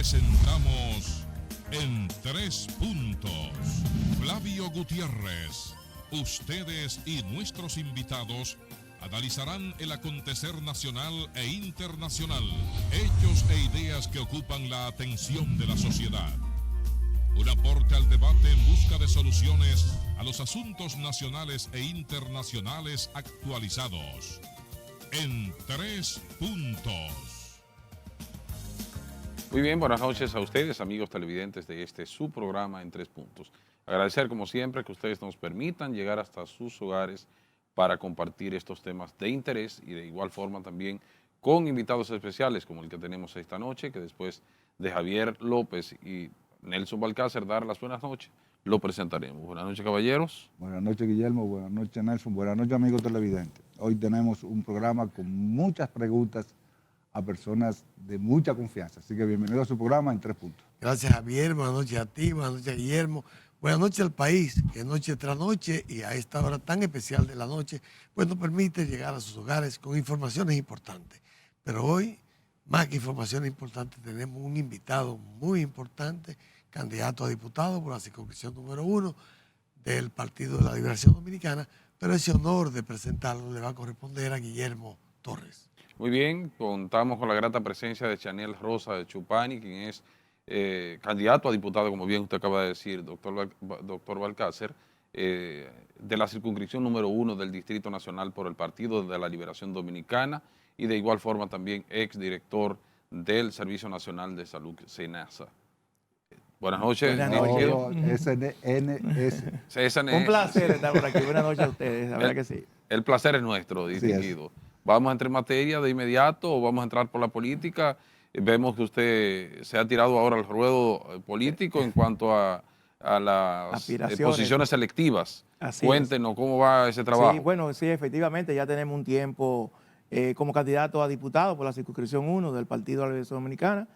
Presentamos En Tres Puntos. Flavio Gutiérrez. Ustedes y nuestros invitados analizarán el acontecer nacional e internacional, hechos e ideas que ocupan la atención de la sociedad. Un aporte al debate en busca de soluciones a los asuntos nacionales e internacionales actualizados. En Tres Puntos. Muy bien, buenas noches a ustedes, amigos televidentes de su programa En Tres Puntos. Agradecer, como siempre, que ustedes nos permitan llegar hasta sus hogares para compartir estos temas de interés y de igual forma también con invitados especiales como el que tenemos esta noche, que después de Javier López y Nelson Balcácer dar las buenas noches, lo presentaremos. Buenas noches, caballeros. Buenas noches, Guillermo. Buenas noches, Nelson. Buenas noches, amigos televidentes. Hoy tenemos un programa con muchas preguntas a personas de mucha confianza. Así que bienvenido a su programa En Tres Puntos. Gracias, Javier. Buenas noches a ti, buenas noches a Guillermo. Buenas noches al país, que noche tras noche y a esta hora tan especial de la noche, pues nos permite llegar a sus hogares con informaciones importantes. Pero hoy, más que informaciones importantes, tenemos un invitado muy importante, candidato a diputado por la circunscripción número 1 del Partido de la Liberación Dominicana, pero ese honor de presentarlo le va a corresponder a Guillermo Torres. Muy bien, contamos con la grata presencia de Chanel Rosa de Chupani, quien es candidato a diputado, como bien usted acaba de decir, doctor Balcácer, de la circunscripción número 1 del Distrito Nacional por el Partido de la Liberación Dominicana y de igual forma también exdirector del Servicio Nacional de Salud, SENASA. Buenas noches. Buenas noches. SNS. Un placer estar por aquí. Buenas noches a ustedes, la verdad que sí. El placer es nuestro, distinguido. ¿Vamos a entrar en materia de inmediato o vamos a entrar por la política? Vemos que usted se ha tirado ahora al ruedo político en cuanto a las posiciones selectivas. Así Cuéntenos cómo va ese trabajo. Sí, bueno, sí, efectivamente, ya tenemos un tiempo como candidato a diputado por la circunscripción 1 del Partido de la Liberación Dominicana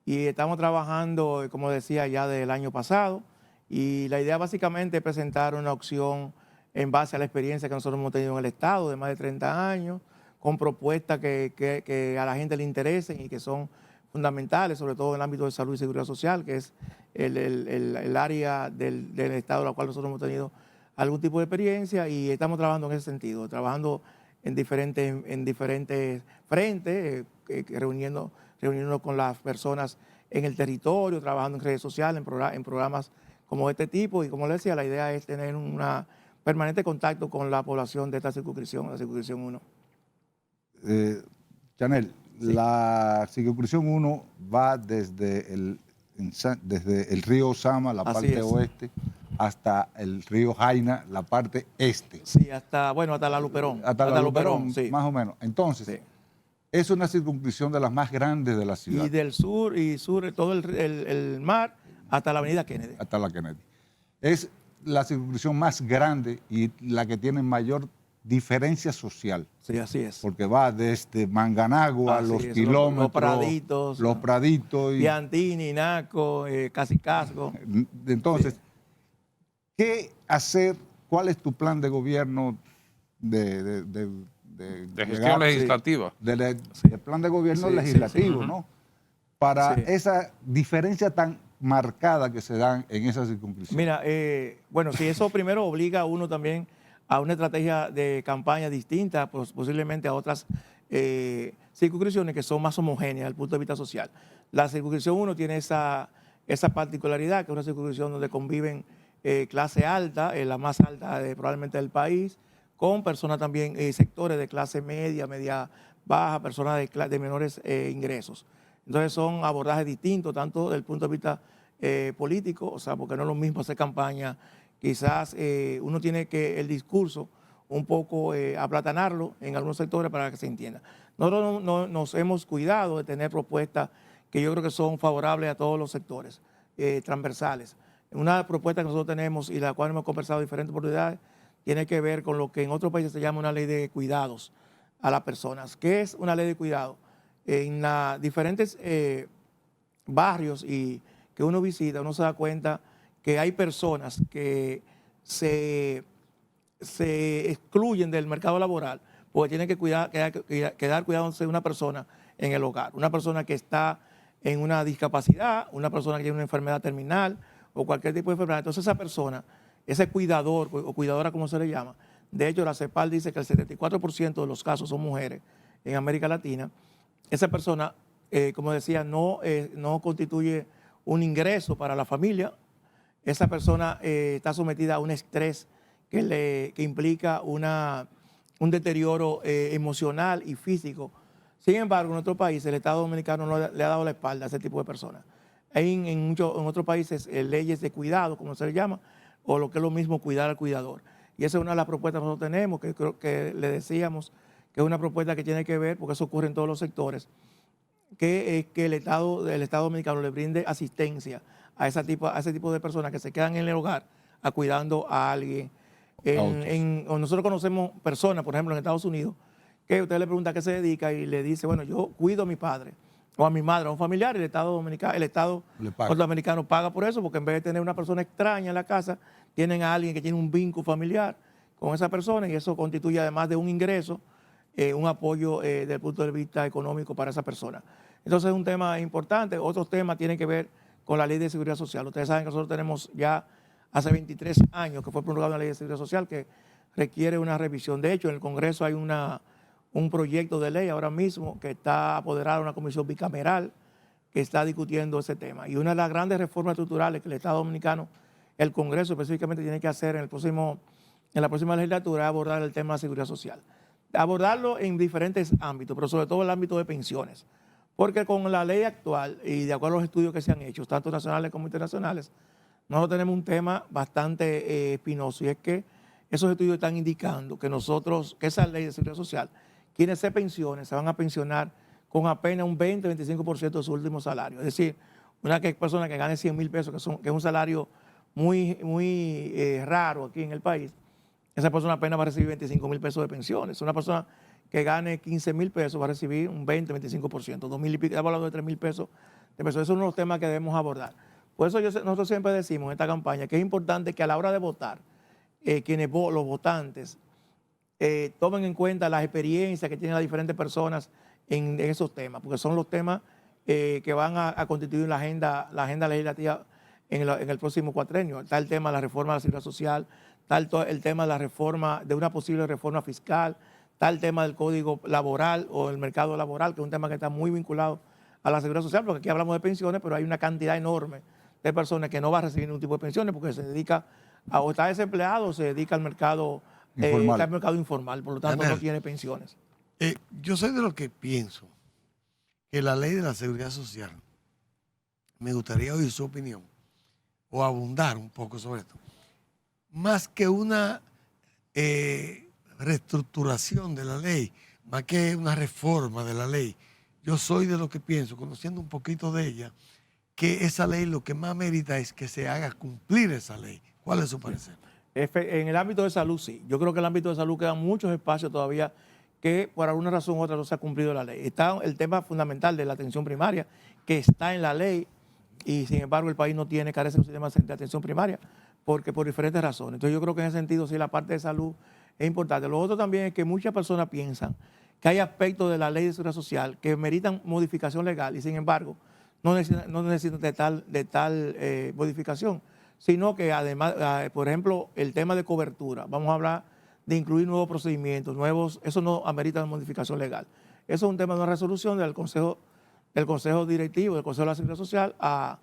y estamos trabajando, como decía, ya del año pasado y la idea básicamente es presentar una opción en base a la experiencia que nosotros hemos tenido en el Estado de más de 30 años, con propuestas que a la gente le interesen y que son fundamentales, sobre todo en el ámbito de salud y seguridad social, que es el área del Estado en la cual nosotros hemos tenido algún tipo de experiencia y estamos trabajando en ese sentido, trabajando en diferentes frentes, reuniéndonos con las personas en el territorio, trabajando en redes sociales, en programas como este tipo y como les decía, la idea es tener un permanente contacto con la población de esta circunscripción, la circunscripción 1. Chanel, sí. La circunscripción 1 va desde el río Sama, la parte oeste, hasta el río Jaina, la parte este. Sí, hasta la Luperón. Hasta la Luperón, sí. Más o menos. Entonces, sí, es una circunscripción de las más grandes de la ciudad. Y del sur, todo el mar, hasta la avenida Kennedy. Hasta la Kennedy. Es la circunscripción más grande y la que tiene mayor diferencia social. Sí, así es. Porque va desde Manganagua a los kilómetros. Los Praditos. Piantini, Naco, Casicasco. Entonces, sí, ¿qué hacer? ¿Cuál es tu plan de gobierno de gestión legislativa? De plan de gobierno legislativo, ¿no? Para esa diferencia tan marcada que se dan en esa circunscripción. Mira, bueno, si eso primero obliga a uno también a una estrategia de campaña distinta, pues, posiblemente a otras circunscripciones que son más homogéneas desde el punto de vista social. La circunscripción 1 tiene esa particularidad, que es una circunscripción donde conviven clase alta, la más alta probablemente del país, con personas también, sectores de clase media, media baja, personas de menores ingresos. Entonces son abordajes distintos, tanto desde el punto de vista político, o sea, porque no es lo mismo hacer campaña. Quizás uno tiene que el discurso un poco aplatanarlo en algunos sectores para que se entienda. Nosotros nos hemos cuidado de tener propuestas que yo creo que son favorables a todos los sectores, transversales. Una propuesta que nosotros tenemos y la cual hemos conversado en diferentes oportunidades tiene que ver con lo que en otros países se llama una ley de cuidados a las personas. ¿Qué es una ley de cuidado? En diferentes barrios y que uno visita, uno se da cuenta que hay personas que se excluyen del mercado laboral porque tienen que quedar cuidándose de una persona en el hogar. Una persona que está en una discapacidad, una persona que tiene una enfermedad terminal o cualquier tipo de enfermedad. Entonces esa persona, ese cuidador o cuidadora como se le llama, de hecho la CEPAL dice que el 74% de los casos son mujeres en América Latina. Esa persona, como decía, no constituye un ingreso para la familia. Esa persona está sometida a un estrés que implica un deterioro emocional y físico. Sin embargo, en nuestro país, el Estado Dominicano no le ha dado la espalda a ese tipo de personas. Hay en otros países leyes de cuidado, como se le llama, o lo que es lo mismo, cuidar al cuidador. Y esa es una de las propuestas que nosotros tenemos, que creo que le decíamos que es una propuesta que tiene que ver, porque eso ocurre en todos los sectores, que el Estado Dominicano le brinde asistencia a ese tipo de personas que se quedan en el hogar cuidando a alguien. Nosotros conocemos personas, por ejemplo, en Estados Unidos, que usted le pregunta a qué se dedica y le dice, bueno, yo cuido a mi padre o a mi madre, a un familiar, y el Estado norteamericano paga por eso, porque en vez de tener una persona extraña en la casa, tienen a alguien que tiene un vínculo familiar con esa persona, y eso constituye, además de un ingreso, un apoyo desde el punto de vista económico para esa persona. Entonces es un tema importante. Otros temas tienen que ver con la Ley de Seguridad Social. Ustedes saben que nosotros tenemos ya hace 23 años que fue promulgada la Ley de Seguridad Social, que requiere una revisión. De hecho, en el Congreso hay un proyecto de ley ahora mismo que está apoderado de una comisión bicameral que está discutiendo ese tema. Y una de las grandes reformas estructurales que el Estado Dominicano, el Congreso específicamente, tiene que hacer en la próxima legislatura es abordar el tema de la seguridad social. Abordarlo en diferentes ámbitos, pero sobre todo el ámbito de pensiones. Porque con la ley actual y de acuerdo a los estudios que se han hecho, tanto nacionales como internacionales, nosotros tenemos un tema bastante espinoso, y es que esos estudios están indicando que esa ley de seguridad social, quienes se pensionen, se van a pensionar con apenas un 20-25% de su último salario. Es decir, una persona que gane 100 mil pesos, que es un salario muy raro aquí en el país, esa persona apenas va a recibir 25 mil pesos de pensiones. Una persona que gane 15 mil pesos va a recibir un 20-25%, 2 mil y pico, estamos hablando de 3 mil pesos de pensiones. Esos son los temas que debemos abordar. Por eso nosotros siempre decimos en esta campaña que es importante que a la hora de votar, los votantes tomen en cuenta las experiencias que tienen las diferentes personas en esos temas, porque son los temas que van a constituir la agenda legislativa en el próximo cuatrenio. Está el tema de la reforma de la seguridad social, está el tema de la reforma, de una posible reforma fiscal, está el tema del código laboral o el mercado laboral, que es un tema que está muy vinculado a la seguridad social, porque aquí hablamos de pensiones, pero hay una cantidad enorme de personas que no van a recibir ningún tipo de pensiones porque se dedica o está desempleado o se dedica al mercado informal, por lo tanto no tiene pensiones. Yo soy de los que pienso que la ley de la seguridad social, me gustaría oír su opinión o abundar un poco sobre esto, más que una reestructuración de la ley, más que una reforma de la ley. Yo soy de los que pienso, conociendo un poquito de ella, que esa ley lo que más merita es que se haga cumplir esa ley. ¿Cuál es su parecer? En el ámbito de salud, sí. Yo creo que en el ámbito de salud quedan muchos espacios todavía que por alguna razón u otra no se ha cumplido la ley. Está el tema fundamental de la atención primaria, que está en la ley, y sin embargo el país carece de un sistema de atención primaria, porque por diferentes razones. Entonces yo creo que en ese sentido sí la parte de salud es importante. Lo otro también es que muchas personas piensan que hay aspectos de la ley de seguridad social que meritan modificación legal y sin embargo no necesitan de tal modificación, sino que además, por ejemplo, el tema de cobertura, vamos a hablar de incluir nuevos procedimientos, eso no amerita modificación legal. Eso es un tema de una resolución del Consejo Directivo, del Consejo de la Seguridad Social, a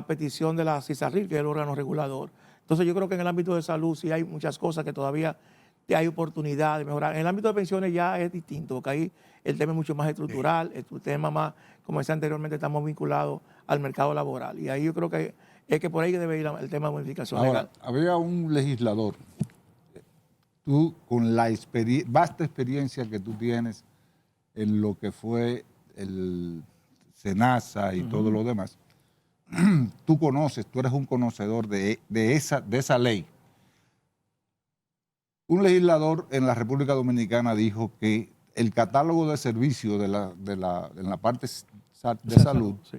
petición de la CISARRIL, que es el órgano regulador. Entonces yo creo que en el ámbito de salud sí hay muchas cosas que todavía hay oportunidad de mejorar. En el ámbito de pensiones ya es distinto, porque ahí el tema es mucho más estructural, el tema más, como decía anteriormente, estamos vinculados al mercado laboral. Y ahí yo creo que es que por ahí debe ir el tema de modificación legal. Había un legislador, tú con la vasta experiencia que tú tienes en lo que fue el SENASA y todo lo demás, tú eres un conocedor de esa ley. Un legislador en la República Dominicana dijo que el catálogo de servicios en la parte de salud, sí,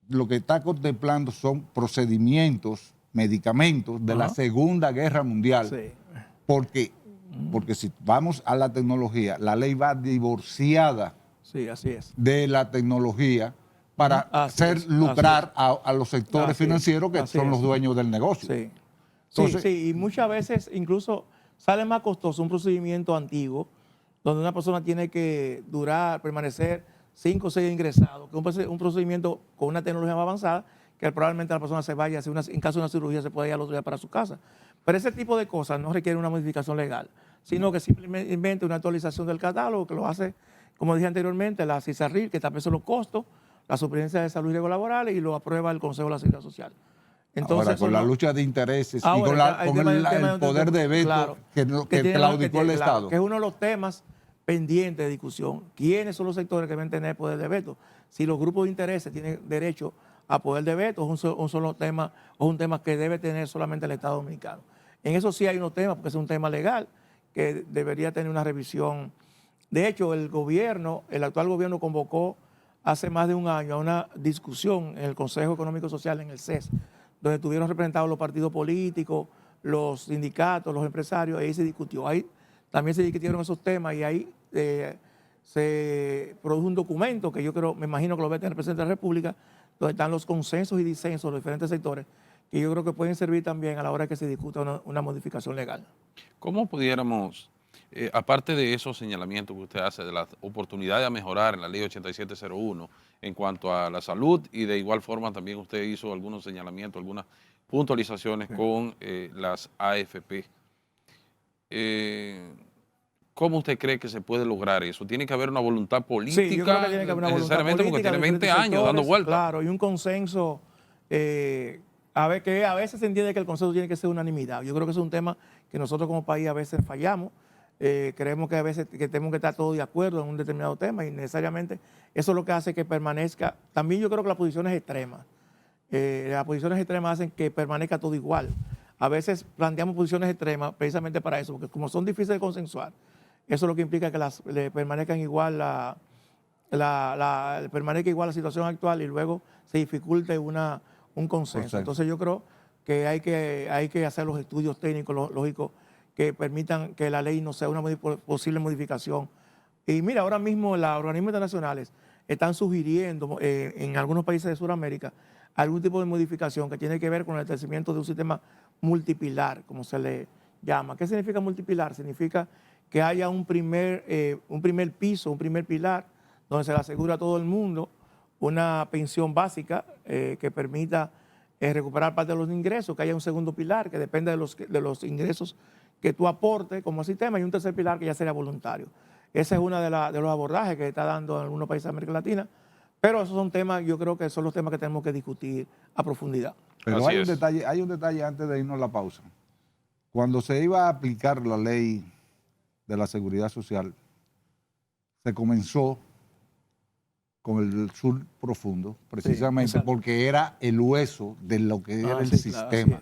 lo que está contemplando son procedimientos, medicamentos de la Segunda Guerra Mundial. Sí. Porque si vamos a la tecnología, la ley va divorciada, sí, así es, de la tecnología, para Así hacer es, lucrar a los sectores Así es, financieros que así son es. los dueños del negocio. Sí. Entonces- sí, y muchas veces incluso sale más costoso un procedimiento antiguo donde una persona tiene que permanecer 5 o 6 ingresados, que un procedimiento con una tecnología más avanzada, que probablemente la persona se vaya, en caso de una cirugía, se puede ir al otro día para su casa. Pero ese tipo de cosas no requiere una modificación legal, sino que simplemente una actualización del catálogo que lo hace, como dije anteriormente, la CISARRIL, que establece los costos, la Superintendencia de Salud y Riesgos Laborales, y lo aprueba el Consejo de la Seguridad Social. Ahora, con eso la no- lucha de intereses y Ahora, con el poder de veto claro, que tiene claudicó el Estado. que es uno de los temas pendientes de discusión. ¿Quiénes son los sectores que deben tener poder de veto? Si los grupos de intereses tienen derecho a poder de veto, es un solo tema, o un tema que debe tener solamente el Estado Dominicano. En eso sí hay unos temas, porque es un tema legal que debería tener una revisión. De hecho, el actual gobierno convocó hace más de un año a una discusión en el Consejo Económico Social, en el CES, donde estuvieron representados los partidos políticos, los sindicatos, los empresarios, y ahí se discutió. Ahí también se discutieron esos temas y ahí se produjo un documento que me imagino que lo va a tener el presidente de la República, donde están los consensos y disensos de los diferentes sectores, que yo creo que pueden servir también a la hora que se discuta una modificación legal. ¿Cómo pudiéramos, aparte de esos señalamientos que usted hace, de la oportunidad de mejorar en la ley 8701 en cuanto a la salud, y de igual forma también usted hizo algunos señalamientos, algunas puntualizaciones con las AFP? ¿Cómo usted cree que se puede lograr eso? ¿Tiene que haber una voluntad política? Sí, yo creo que tiene que haber una voluntad necesariamente política, porque tiene los 20 diferentes años dando sectores, vueltas. Claro, y un consenso. A veces se entiende que el consenso tiene que ser unanimidad. Yo creo que es un tema que nosotros como país a veces fallamos. Creemos que a veces que tenemos que estar todos de acuerdo en un determinado tema y necesariamente eso es lo que hace que permanezca. También yo creo que las posiciones extremas hacen que permanezca todo igual. A veces planteamos posiciones extremas precisamente para eso, porque como son difíciles de consensuar, eso es lo que implica que permanezca igual permanezca igual la situación actual y luego se dificulte un consenso. Entonces yo creo que hay que hacer los estudios técnicos, lógicos, que permitan que la ley no sea una posible modificación. Y mira, ahora mismo los organismos internacionales están sugiriendo en algunos países de Sudamérica algún tipo de modificación que tiene que ver con el establecimiento de un sistema multipilar, como se le llama. ¿Qué significa multipilar? Significa que haya un primer piso, un primer pilar, donde se le asegura a todo el mundo una pensión básica que permita recuperar parte de los ingresos, que haya un segundo pilar que depende de los ingresos que tú aportes como sistema, y un tercer pilar que ya sería voluntario. Ese es uno de los abordajes que está dando en algunos países de América Latina, pero esos son temas, yo creo que son los temas que tenemos que discutir a profundidad. Pero hay un detalle antes de irnos a la pausa. Cuando se iba a aplicar la ley de la seguridad social, se comenzó con el sur profundo, precisamente porque era el hueso de lo que era el sistema.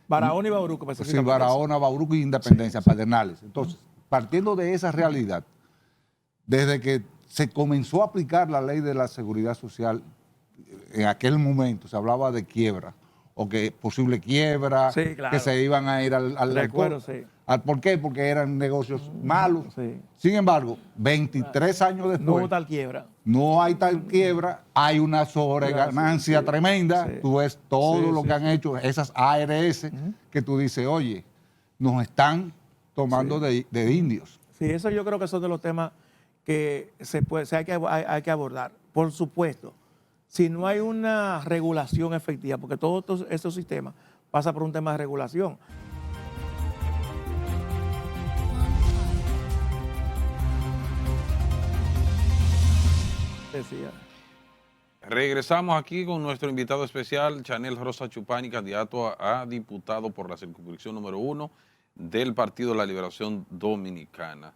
Barahona y Bauruco. Sí, Barahona, Bauruco y Independencia, Pedernales. Entonces, partiendo de esa realidad, desde que se comenzó a aplicar la ley de la seguridad social, en aquel momento se hablaba de quiebra, o que posible quiebra, que se iban a ir al recuerdo, ¿Por qué? Porque eran negocios malos. Sí. Sin embargo, 23 años después, no hubo tal quiebra. No hay tal quiebra, hay una sobreganancia tremenda. Tú ves todo lo que han hecho, esas ARS, que tú dices, oye, nos están tomando de indios. Sí, eso yo creo que son de los temas que hay que abordar. Por supuesto, si no hay una regulación efectiva, porque todos estos sistemas pasan por un tema de regulación. Decía. Regresamos aquí con nuestro invitado especial, Chanel Rosa Chupani, candidato a diputado por la circunscripción número 1 del Partido de la Liberación Dominicana.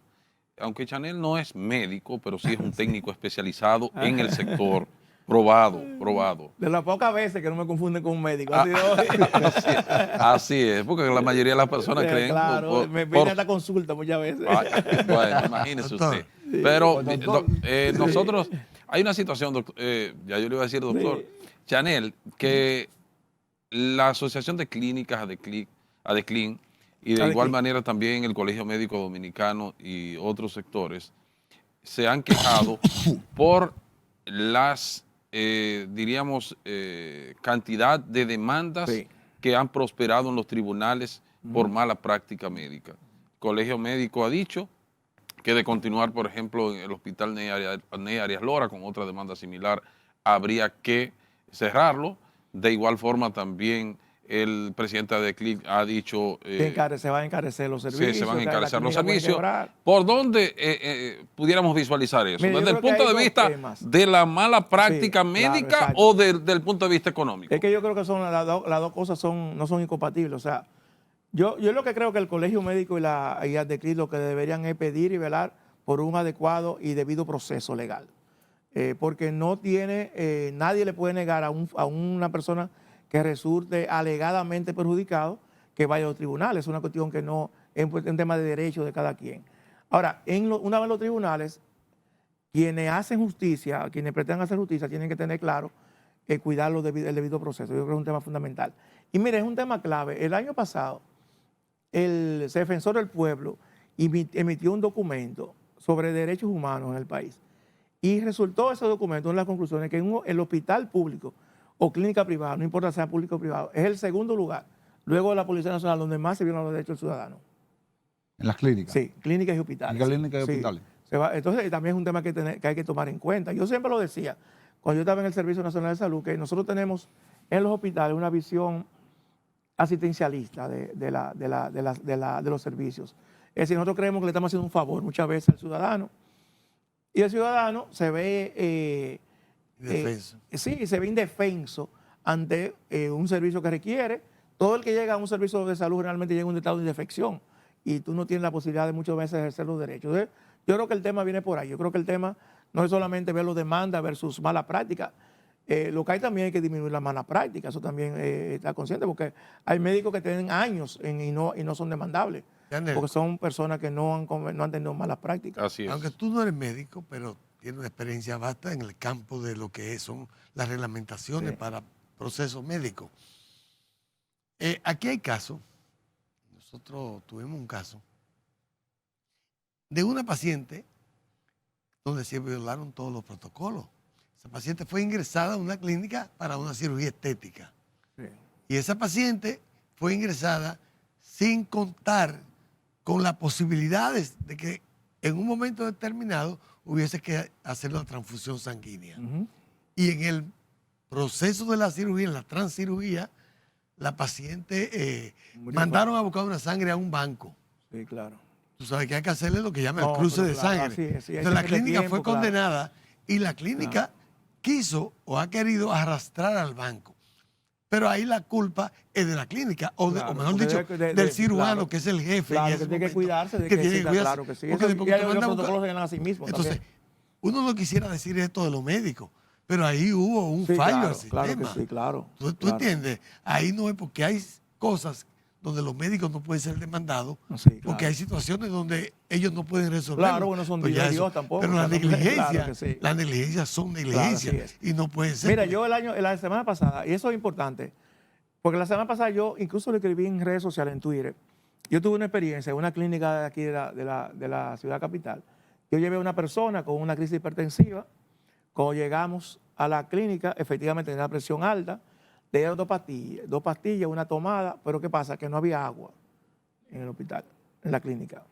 Aunque Chanel no es médico, pero sí es un técnico especializado en el sector, probado. De las pocas veces que no me confunden con un médico. Así es, porque la mayoría de las personas creen... Claro, me viene a esta consulta muchas veces. Bueno, imagínese usted. Pero nosotros... Hay una situación, doctor, ya yo le iba a decir, doctor, Chanel, que la Asociación de Clínicas ADECLIN, y de igual manera también el Colegio Médico Dominicano y otros sectores, se han quejado por las diríamos, cantidad de demandas Sí. que han prosperado en los tribunales por mala práctica médica. El Colegio Médico ha dicho que de continuar, por ejemplo, en el hospital Ney Arias Lora con otra demanda similar, habría que cerrarlo. De igual forma también el presidente de CLIC ha dicho Se van a encarecer los servicios. sí, se van a que la encarecer los clínica puede servicios. quebrar. ¿Por dónde pudiéramos visualizar eso? Mire, yo ¿Desde el creo que punto hay de dos vista temas. de la mala práctica Sí, claro, médica exacto. o del punto de vista económico? Es que yo creo que son las dos cosas no son incompatibles. O sea, yo lo que creo que el Colegio Médico y la ADECLIC lo que deberían es pedir y velar por un adecuado y debido proceso legal. Porque no tiene, nadie le puede negar a una persona que resulte alegadamente perjudicado que vaya a los tribunales. Es una cuestión que no es un tema de derecho de cada quien. Ahora, una vez en los tribunales, quienes hacen justicia, quienes pretenden hacer justicia, tienen que tener claro cuidar el debido proceso. Yo creo que es un tema fundamental. Y mire, es un tema clave. El año pasado, el defensor del pueblo emitió un documento sobre derechos humanos en el país. Y resultó ese documento en las conclusiones que el hospital público o clínica privada, no importa si sea público o privado, es el segundo lugar, luego de la Policía Nacional, donde más se violan los derechos del ciudadano. En las clínicas. Sí, clínicas y hospitales. Clínicas y Sí. hospitales. Entonces, también es un tema que hay que tomar en cuenta. Yo siempre lo decía, cuando yo estaba en el Servicio Nacional de Salud, que nosotros tenemos en los hospitales una visión asistencialista de los servicios. Es decir, nosotros creemos que le estamos haciendo un favor muchas veces al ciudadano. Y el ciudadano se ve Indefenso. sí, se ve indefenso ante un servicio que requiere. Todo el que llega a un servicio de salud realmente llega a un estado de indefección y tú no tienes la posibilidad de muchas veces ejercer los derechos. Entonces, yo creo que el tema viene por ahí. Yo creo que el tema no es solamente ver los demandas versus mala práctica. Lo que hay también hay que disminuir la mala práctica. Eso también está consciente porque hay médicos que tienen años y no son demandables. Porque son personas que no han tenido malas prácticas. Así es. Aunque tú no eres médico, pero tienes una experiencia vasta en el campo de lo que son las reglamentaciones para procesos médicos. Aquí hay casos, nosotros tuvimos un caso, de una paciente donde se violaron todos los protocolos. Esa paciente fue ingresada a una clínica para una cirugía estética. Sí. Y esa paciente fue ingresada sin contar con las posibilidades de que en un momento determinado hubiese que hacer una transfusión sanguínea. Ujú. Y en el proceso de la cirugía, en la transcirugía, la paciente mandaron a buscar una sangre a un banco. Sí, claro. Tú sabes que hay que hacerle lo que llaman No, el cruce pero de claro, sangre. así es, sí, hay Entonces la que meter clínica tiempo, fue claro. condenada y la clínica quiso o ha querido arrastrar al banco. Pero ahí la culpa es de la clínica, o, Claro, o mejor porque dicho, de- del cirujano, claro. que es el jefe. Claro, en que ese tiene que momento, cuidarse de que que tiene sí, que cuidarse, claro que sí. porque Eso, después y que te los mandan a buscar- protocolos se ganan a sí mismos Entonces, también. uno no quisiera decir esto de los médicos, pero ahí hubo un Sí, fallo claro, al sistema. claro que sí, claro. ¿Tú claro. entiendes? Ahí no es porque hay cosas donde los médicos no pueden ser demandados, Sí, porque claro. hay situaciones donde ellos no pueden resolver. Claro, bueno, son Pues Dios ya y Dios eso. tampoco, Pero la claro, negligencia, claro que sí. las negligencias son negligencias así es. y no pueden ser. Mira, yo la semana pasada, y eso es importante, porque la semana pasada yo incluso lo escribí en redes sociales, en Twitter. Yo tuve una experiencia en una clínica de aquí de la ciudad capital. Yo llevé a una persona con una crisis hipertensiva. Cuando llegamos a la clínica, efectivamente tenía la presión alta, le dieron dos pastillas, una tomada, pero ¿qué pasa? Que no había agua en el hospital, en la clínica.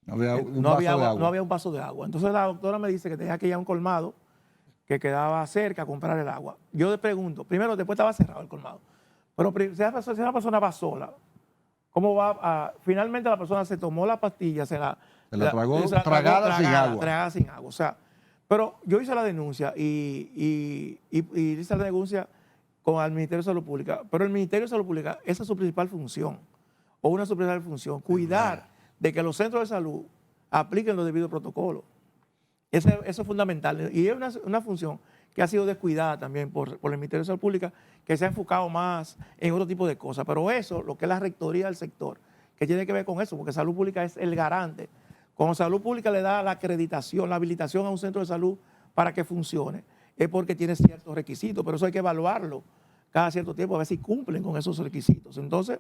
No había un No vaso había de agua, agua. no había un vaso de agua. Entonces la doctora me dice que tenía que ir a un colmado que quedaba cerca a comprar el agua. Yo le pregunto, primero, después estaba cerrado el colmado, pero si una persona va sola, ¿cómo va a...? Finalmente la persona se tomó la pastilla, Se la tragó se la tragada sin agua. Tragada sin agua. O sea, pero yo hice la denuncia y hice la denuncia con el Ministerio de Salud Pública, pero el Ministerio de Salud Pública, esa es su principal función, o una de sus principales funciones, cuidar de que los centros de salud apliquen los debidos protocolos. Eso es fundamental. Y es una función que ha sido descuidada también por el Ministerio de Salud Pública, que se ha enfocado más en otro tipo de cosas. Pero eso, lo que es la rectoría del sector, que tiene que ver con eso, porque Salud Pública es el garante. Cuando Salud Pública le da la acreditación, la habilitación a un centro de salud para que funcione, es porque tiene ciertos requisitos, pero eso hay que evaluarlo cada cierto tiempo, a ver si cumplen con esos requisitos. Entonces,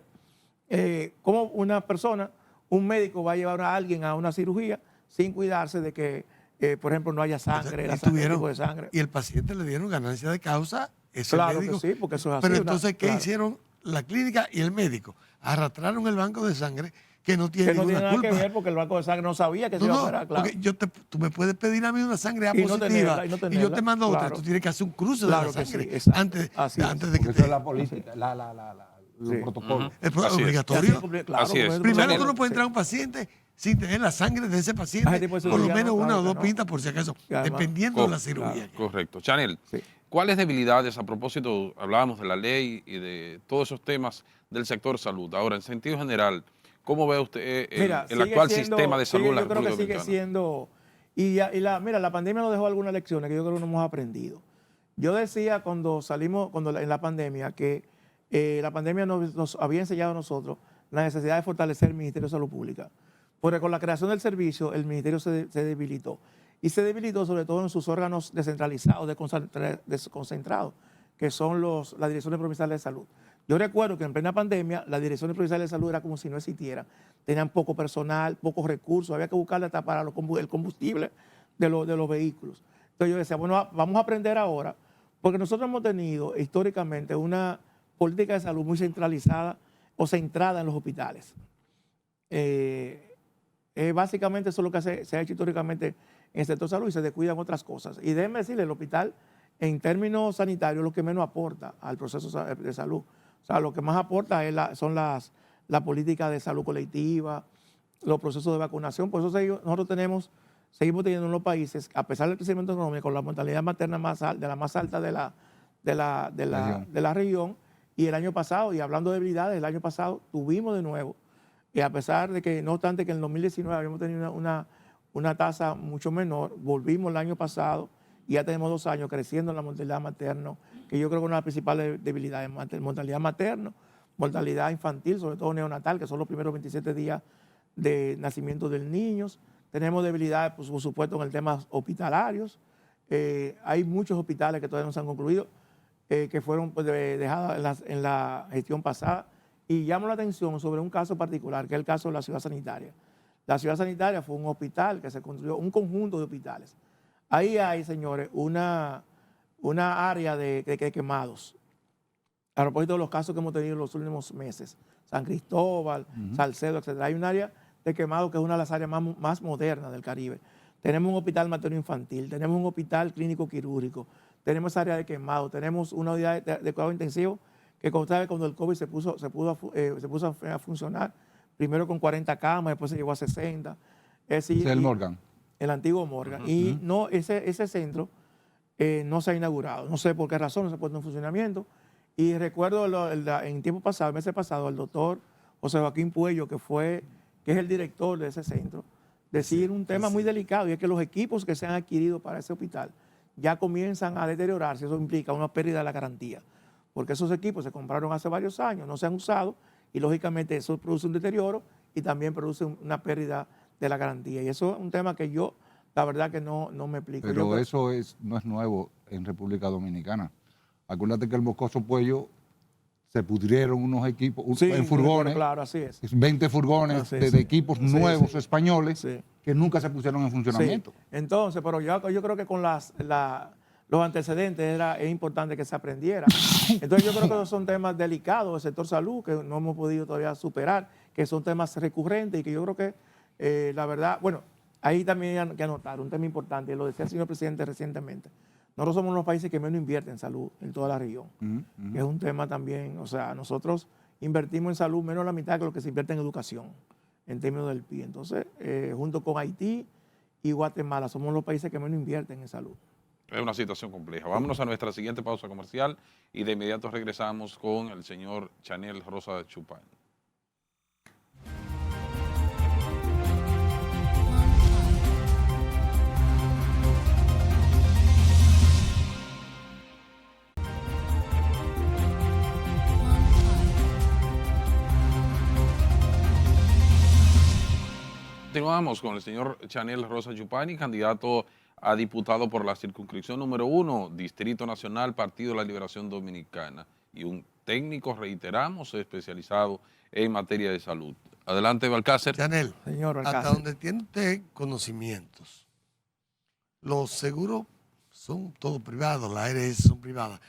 ¿cómo una persona, un médico va a llevar a alguien a una cirugía sin cuidarse de que por ejemplo, no haya sangre, la y sangre, tuvieron- tipo de sangre. Y el paciente le dieron ganancia de causa, ese Claro médico. que sí, porque eso es así. Pero entonces, ¿qué claro. hicieron la clínica y el médico? Arrastraron el banco de sangre que no tiene Que no tiene ninguna nada culpa. que ver porque el banco de sangre no sabía que se No, iba a no, operar, claro. porque tú me puedes pedir a mí una sangre A Y no positiva tenerla, y no y yo tenerla, te mando otra. claro. Tú tienes que hacer un cruce Claro de que la sangre sí, exacto. antes, Así es. antes de que Porque te... eso es la política, los Sí. protocolos. Es Así es. obligatorio. Claro, Así es. como Primero, Daniel, tú no puedes sí. entrar a un paciente sin tener la sangre de ese paciente, Ese tipo de por lo cirugía menos no, una claro o que dos no. pintas por si acaso, Y además- dependiendo de la cirugía. Correcto. Chanel, Sí. ¿cuáles debilidades, a propósito, hablábamos de la ley y de todos esos temas del sector salud? Ahora, en sentido general, ¿cómo ve usted Mira, el sigue actual siendo- sistema de salud sigue- en la yo creo que República sigue Dominicana? siendo... Mira, la pandemia nos dejó algunas lecciones que yo creo que no hemos aprendido. Yo decía cuando salimos, en la pandemia, que la pandemia nos había enseñado a nosotros la necesidad de fortalecer el Ministerio de Salud Pública. Porque con la creación del servicio, el ministerio se debilitó. Y se debilitó sobre todo en sus órganos descentralizados, desconcentrados, que son las direcciones provinciales de salud. Yo recuerdo que en plena pandemia, las direcciones provinciales de salud era como si no existieran. Tenían poco personal, pocos recursos, había que buscarle hasta para el combustible de los vehículos. Entonces yo decía, bueno, vamos a aprender ahora, porque nosotros hemos tenido históricamente una política de salud muy centralizada o centrada en los hospitales. Básicamente eso es lo que se ha hecho históricamente en el sector salud y se descuidan otras cosas. Y déjenme decirle, el hospital en términos sanitarios es lo que menos aporta al proceso de salud. O sea, lo que más aporta son las políticas de salud colectiva, los procesos de vacunación. Por eso nosotros seguimos teniendo en los países, a pesar del crecimiento económico, con la mortalidad materna de la más alta de la región. Y el año pasado, y hablando de debilidades, el año pasado tuvimos de nuevo, y a pesar de que, no obstante que en el 2019 habíamos tenido una tasa mucho menor, volvimos el año pasado y ya tenemos 2 años creciendo en la mortalidad materna, que yo creo que es una de las principales debilidades, mortalidad materna, mortalidad infantil, sobre todo neonatal, que son los primeros 27 días de nacimiento del niño. Tenemos debilidades, pues, por supuesto, en el tema hospitalarios. Hay muchos hospitales que todavía no se han concluido, que fueron pues, dejadas en la gestión pasada. Y llamo la atención sobre un caso particular, que es el caso de la ciudad sanitaria. La ciudad sanitaria fue un hospital que se construyó, un conjunto de hospitales. Ahí hay, señores, una área de quemados. A propósito de los casos que hemos tenido en los últimos meses, San Cristóbal, Salcedo, etc. Hay un área de quemados que es una de las áreas más modernas del Caribe. Tenemos un hospital materno-infantil, tenemos un hospital clínico quirúrgico, tenemos área de quemados, tenemos una unidad de cuidado intensivo que cuando el COVID se puso a funcionar, primero con 40 camas, después se llegó a 60. Es decir, Es el Morgan. El antiguo Morgan. Y no, ese centro no se ha inaugurado. No sé por qué razón no se ha puesto en funcionamiento. Y recuerdo en tiempo pasado, meses pasados, el doctor José Joaquín Puello, que es el director de ese centro, decir un tema muy delicado, y es que los equipos que se han adquirido para ese hospital ya comienzan a deteriorarse. Eso implica una pérdida de la garantía, porque esos equipos se compraron hace varios años, no se han usado, y lógicamente eso produce un deterioro y también produce una pérdida de la garantía. Y eso es un tema que yo, la verdad que no me explico. Pero eso no es nuevo en República Dominicana. Acuérdate que el Moscoso Puello se pudrieron unos equipos Sí, en furgones, claro, así es. 20 furgones Sí, de sí. equipos Sí, nuevos sí. españoles Sí. que nunca se pusieron en funcionamiento. Sí. Entonces, pero yo creo que con los antecedentes es importante que se aprendiera. Entonces yo creo que esos son temas delicados del sector salud que no hemos podido todavía superar, que son temas recurrentes y que yo creo que la verdad, bueno, ahí también hay que anotar un tema importante, lo decía el señor presidente recientemente. Nosotros somos uno de los países que menos invierte en salud en toda la región, que es un tema también, o sea, nosotros invertimos en salud menos de la mitad de lo que se invierte en educación, en términos del PIB. Entonces, junto con Haití y Guatemala, somos los países que menos invierten en salud. Es una situación compleja. Vámonos a nuestra siguiente pausa comercial y de inmediato regresamos con el señor Chanel Rosa Chupán. Continuamos con el señor Chanel Rosa Chupani, candidato a diputado por la circunscripción número 1, Distrito Nacional, Partido de la Liberación Dominicana, y un técnico, reiteramos, especializado en materia de salud. Adelante, Balcácer. Chanel, Señor hasta Alcácer. donde tiene usted conocimientos, Los seguros son todos privados, las ARS son privadas.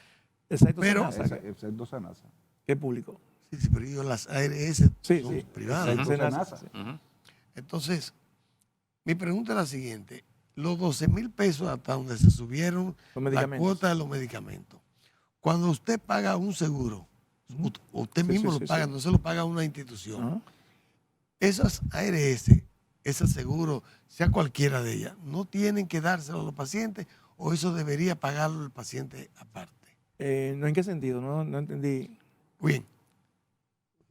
Excepto Pero- Senasa, Excepto Senasa. que es público. Sí, pero ellos, las ARS Sí, son sí. privadas. Excepto Senasa, Senasa. sí. Entonces, mi pregunta es la siguiente. Los 12,000 pesos hasta donde se subieron Los la medicamentos. cuota de los medicamentos. Cuando usted paga un seguro, usted Sí, mismo sí, lo sí, paga, sí. no se lo paga a una institución. Ajá. Esas ARS, esos seguros, sea cualquiera de ellas, ¿no tienen que dárselo a los pacientes o eso debería pagarlo el paciente aparte? ¿No en qué sentido? No entendí. Bien,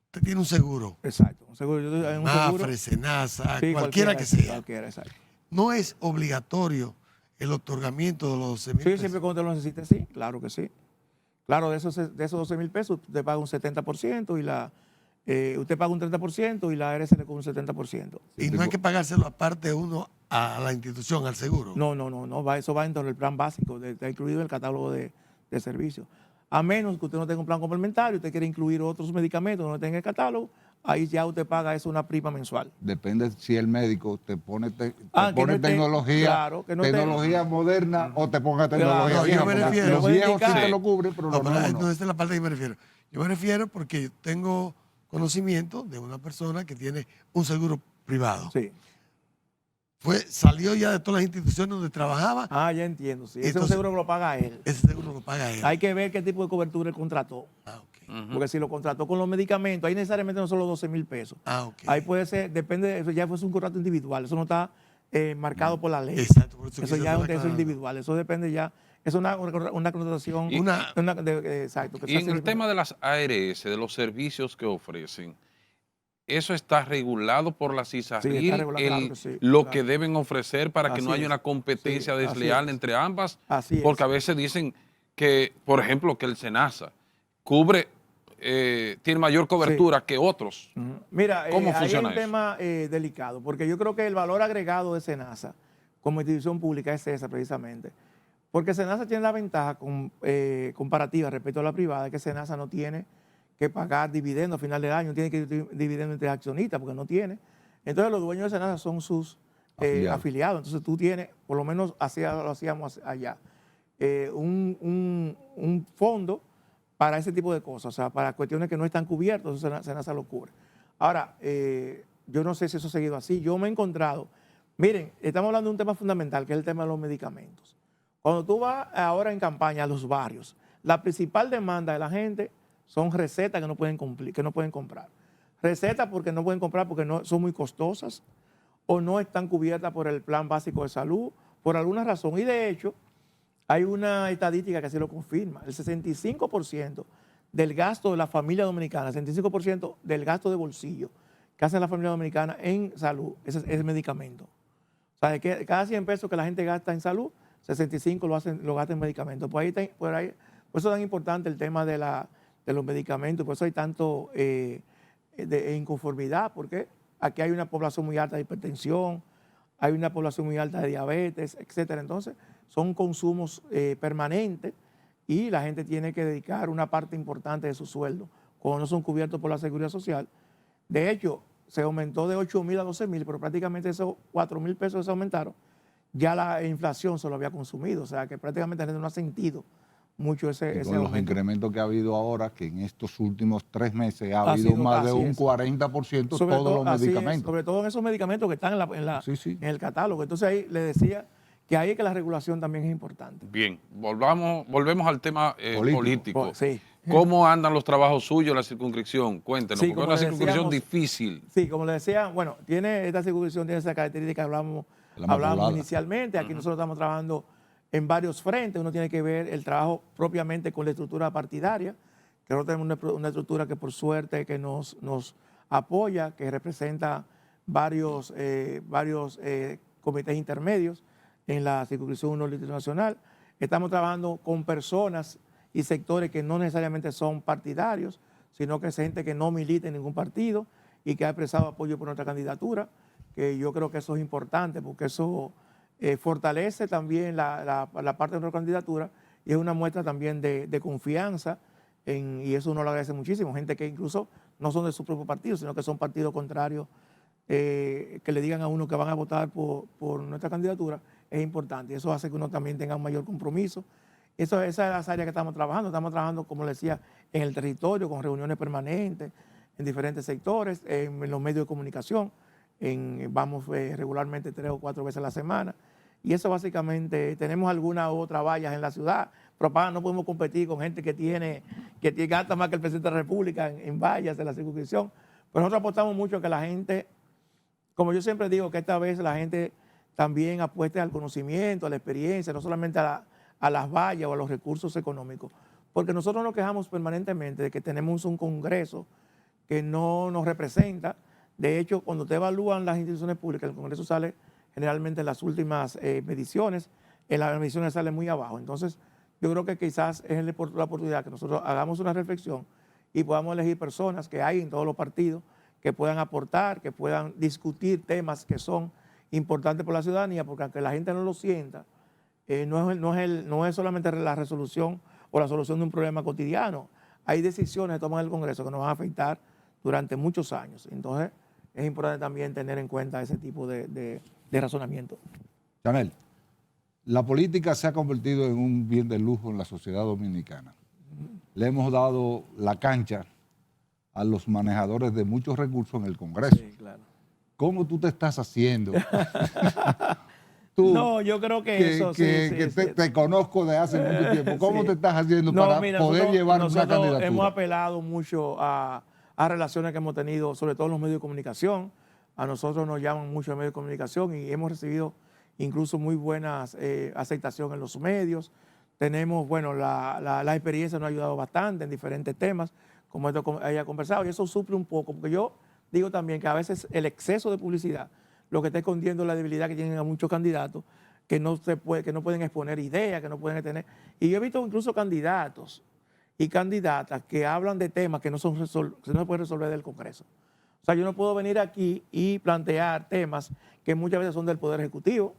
usted tiene un seguro, Exacto. Un seguro, yo un seguro. Mafre, Senasa, Sí, cualquiera que sí, sea. Cualquiera, exacto. No es obligatorio el otorgamiento de los 12,000 Sí, pesos. siempre cuando te lo necesites, sí, claro que sí. Claro, de esos 12,000 pesos, usted paga un 70% y usted paga un 30% y la ARS le cubre un 70%. Y no hay que pagárselo aparte uno a la institución, al seguro. No, eso va dentro del plan básico, está incluido en el catálogo de servicios. A menos que usted no tenga un plan complementario, usted quiere incluir otros medicamentos que no tenga el catálogo, ahí ya usted paga eso una prima mensual. Depende si el médico te pone, Que no esté- tecnología, claro, que no esté- tecnología moderna o te ponga Claro, tecnología no, yo vieja. me porque refiero- los puede viejos sí indicar- te lo cubren, pero No, los pero nuevos no, no. esta es la parte que me refiero. Yo me refiero porque yo tengo conocimiento de una persona que tiene un seguro privado. Sí. Salió ya de todas las instituciones donde trabajaba, Ah, ya entiendo, sí. Ese es un Entonces- seguro que lo paga él. ese seguro lo paga él. Hay que ver qué tipo de cobertura él contrató. Ah, ok. Porque si lo contrató con los medicamentos, ahí necesariamente no son los 12,000 pesos. Ah, ok. Ahí puede ser, depende, de eso ya fue un contrato individual, eso no está marcado por la ley. Exacto, por eso Eso quise ya es hacer eso aclarar. individual, eso depende ya, es una contratación. Exacto. que se Y en hace el tema de las ARS, de los servicios que ofrecen, ¿eso está regulado por la CISARRIL? Sí, está regulado, claro que sí, lo claro. que deben ofrecer para que Así no haya es. una competencia Sí, así desleal es. entre ambas. Así es. Porque a veces dicen que, por ejemplo, que el SENASA cubre, tiene mayor cobertura que otros. Ujú. Mira, ¿Cómo ahí hay funciona un eso? tema delicado, porque yo creo que el valor agregado de SENASA como institución pública es esa precisamente. Porque SENASA tiene la ventaja comparativa respecto a la privada, que SENASA no tiene que pagar dividendos a final del año, no tiene que dividendos entre accionistas, porque no tiene. Entonces los dueños de SENASA son sus afiliados. Entonces tú tienes, por lo menos lo hacíamos allá, un fondo para ese tipo de cosas, o sea, para cuestiones que no están cubiertas, eso SENASA lo cubre. Ahora, yo no sé si eso ha seguido así. Yo me he encontrado, miren, estamos hablando de un tema fundamental, que es el tema de los medicamentos. Cuando tú vas ahora en campaña a los barrios, la principal demanda de la gente son recetas que no pueden cumplir, que no pueden comprar. Recetas porque no pueden comprar porque son muy costosas o no están cubiertas por el plan básico de salud, por alguna razón. Y de hecho, hay una estadística que así lo confirma. El 65% del gasto de la familia dominicana, el 65% del gasto de bolsillo que hace la familia dominicana en salud es medicamento. O sea, de que cada 100 pesos que la gente gasta en salud, 65 lo gasta en medicamentos. Por eso es tan importante el tema de los medicamentos, por eso hay tanto inconformidad, porque aquí hay una población muy alta de hipertensión, hay una población muy alta de diabetes, etcétera. Entonces, son consumos permanentes y la gente tiene que dedicar una parte importante de su sueldo, cuando no son cubiertos por la Seguridad Social. De hecho, se aumentó de 8,000 a 12,000, pero prácticamente esos 4,000 pesos que se aumentaron, ya la inflación se lo había consumido, o sea que prácticamente la gente no ha sentido mucho ese Y con los aumento. incrementos que ha habido ahora, que en estos últimos 3 meses ha habido sido- más de así un es. 40% Sobre todos todo- los así es, medicamentos. sobre todo en esos medicamentos que están Sí, sí. en el catálogo. Entonces ahí le decía que ahí es que la regulación también es importante. Bien, volvemos al tema político. Oh, sí. ¿Cómo andan los trabajos suyos en la circunscripción? Cuéntenos, Sí, porque es como una le circunscripción decíamos, difícil. Sí, como le decía, bueno, esta circunscripción tiene esa característica que La hablábamos inmaculada. inicialmente. Aquí nosotros estamos trabajando en varios frentes. Uno tiene que ver el trabajo propiamente con la estructura partidaria, que nosotros tenemos una estructura que por suerte que nos apoya, que representa varios comités intermedios en la circunscripción 1 del Distrito Nacional. Estamos trabajando con personas y sectores que no necesariamente son partidarios, sino que es gente que no milita en ningún partido y que ha expresado apoyo por nuestra candidatura, que yo creo que eso es importante porque eso fortalece también la parte de nuestra candidatura y es una muestra también de confianza y eso uno lo agradece muchísimo. Gente que incluso no son de su propio partido, sino que son partidos contrarios que le digan a uno que van a votar por nuestra candidatura, es importante. Eso hace que uno también tenga un mayor compromiso. Esa es las áreas que estamos trabajando. Estamos trabajando, como le decía, en el territorio, con reuniones permanentes, en diferentes sectores, en los medios de comunicación. Vamos regularmente 3 o 4 veces a la semana. Y eso básicamente, tenemos alguna otra vallas en la ciudad, pero no podemos competir con gente que gasta más que el presidente de la República en vallas de la circunscripción. Pero nosotros apostamos mucho a que la gente, como yo siempre digo, que esta vez la gente también apueste al conocimiento, a la experiencia, no solamente a las vallas o a los recursos económicos. Porque nosotros nos quejamos permanentemente de que tenemos un Congreso que no nos representa. De hecho, cuando te evalúan las instituciones públicas, el Congreso sale generalmente en las últimas mediciones, en las mediciones sale muy abajo. Entonces, yo creo que quizás es la oportunidad que nosotros hagamos una reflexión y podamos elegir personas que hay en todos los partidos que puedan aportar, que puedan discutir temas que son importantes por la ciudadanía, porque aunque la gente no lo sienta, no es solamente la resolución o la solución de un problema cotidiano. Hay decisiones que toman el Congreso que nos van a afectar durante muchos años. Entonces, es importante también tener en cuenta ese tipo de razonamiento. Chanel, la política se ha convertido en un bien de lujo en la sociedad dominicana. Le hemos dado la cancha a los manejadores de muchos recursos en el Congreso. Sí, claro. ¿Cómo tú te estás haciendo? No, yo creo que eso te conozco de hace mucho tiempo. ¿Cómo te estás haciendo para poder llevar una candidatura? Hemos apelado mucho a relaciones que hemos tenido, sobre todo en los medios de comunicación. A nosotros nos llaman mucho en medios de comunicación y hemos recibido incluso muy buenas aceptación en los medios. Tenemos, bueno, la experiencia nos ha ayudado bastante en diferentes temas, como esto haya conversado, y eso suple un poco, porque yo digo también que a veces el exceso de publicidad lo que está escondiendo es la debilidad que tienen a muchos candidatos que no pueden exponer ideas, que no pueden tener. Y yo he visto incluso candidatos y candidatas que hablan de temas que no se pueden resolver del Congreso. O sea, yo no puedo venir aquí y plantear temas que muchas veces son del Poder Ejecutivo.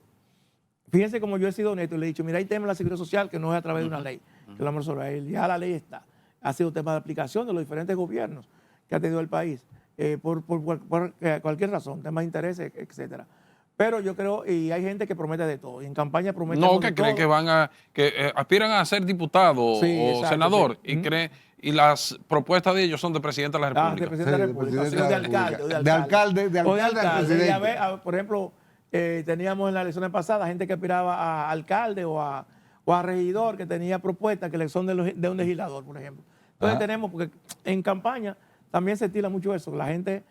Fíjense como yo he sido honesto y le he dicho, mira, hay temas de la seguridad social que no es a través de una ley, que lo vamos a resolver. Ya la ley está. Ha sido tema de aplicación de los diferentes gobiernos que ha tenido el país, por cualquier razón, temas de interés, etcétera. Pero yo creo, y hay gente que promete de todo, y en campaña promete de todo. No, que creen que aspiran a ser diputado o exacto, senador, sí. y las propuestas de ellos son de presidente de la República. De presidente de la República, presidente o de de la alcalde. República. De alcalde al presidente. Y a ver, por ejemplo, teníamos en las elecciones pasadas gente que aspiraba a alcalde o a regidor, que tenía propuestas que son de un legislador, por ejemplo. Entonces tenemos, porque en campaña también se estila mucho eso, la gente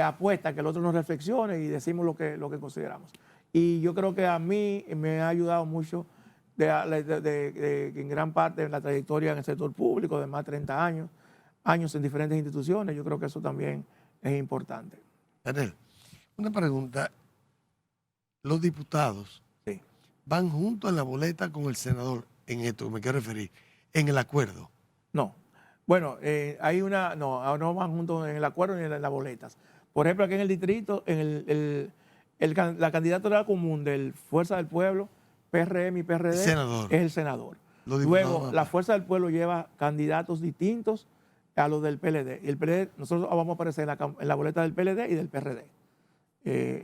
apuesta a que el otro nos reflexione y decimos lo que consideramos. Y yo creo que a mí me ha ayudado mucho en gran parte de la trayectoria en el sector público, de más de 30 años en diferentes instituciones. Yo creo que eso también es importante. Daniel, una pregunta. Los diputados van juntos en la boleta con el senador, en esto me quiero referir, en el acuerdo. No. Bueno, no van juntos en el acuerdo ni en las boletas. Por ejemplo, aquí en el distrito, la candidatura común del Fuerza del Pueblo, PRM y PRD, es el senador. Luego, la Fuerza del Pueblo lleva candidatos distintos a los del PLD. Y el PLD, nosotros vamos a aparecer en la boleta del PLD y del PRD,